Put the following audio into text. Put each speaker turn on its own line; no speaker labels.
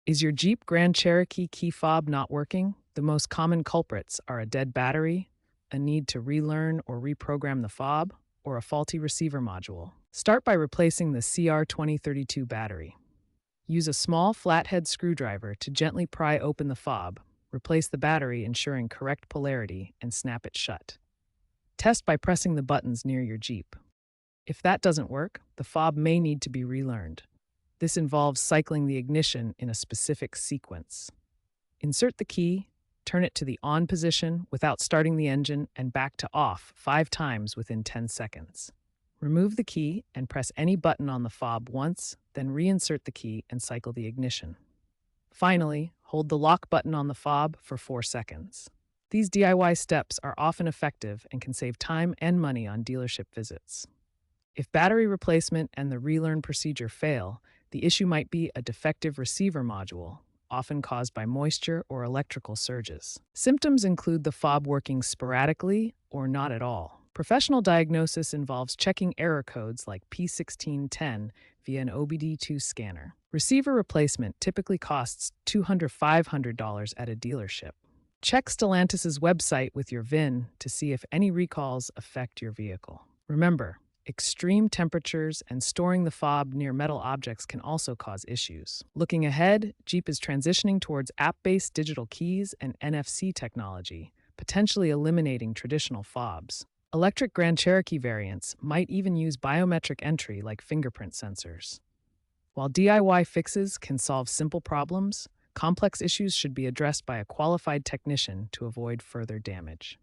Is your Jeep Grand Cherokee key fob not working? The most common culprits are a dead battery, a need to relearn or reprogram the fob, or a faulty receiver module. Start by replacing the CR2032 battery. Use a small flathead screwdriver to gently pry open the fob, replace the battery ensuring correct polarity, and snap it shut. Test by pressing the buttons near your Jeep. If that doesn't work, the fob may need to be relearned. This involves cycling the ignition in a specific sequence. Insert the key, turn it to the on position without starting the engine, and back to off 5 times within 10 seconds. Remove the key and press any button on the fob once, then reinsert the key and cycle the ignition. Finally, hold the lock button on the fob for 4 seconds. These DIY steps are often effective and can save time and money on dealership visits. If battery replacement and the relearn procedure fail, the issue might be a defective receiver module, often caused by moisture or electrical surges. Symptoms include the fob working sporadically or not at all. Professional diagnosis involves checking error codes like P1610 via an OBD2 scanner. Receiver replacement typically costs $200 to $500 at a dealership. Check Stellantis' website with your VIN to see if any recalls affect your vehicle. Remember, extreme temperatures and storing the fob near metal objects can also cause issues. Looking ahead, Jeep is transitioning towards app-based digital keys and NFC technology, potentially eliminating traditional fobs. Electric Grand Cherokee variants might even use biometric entry like fingerprint sensors. While DIY fixes can solve simple problems, complex issues should be addressed by a qualified technician to avoid further damage.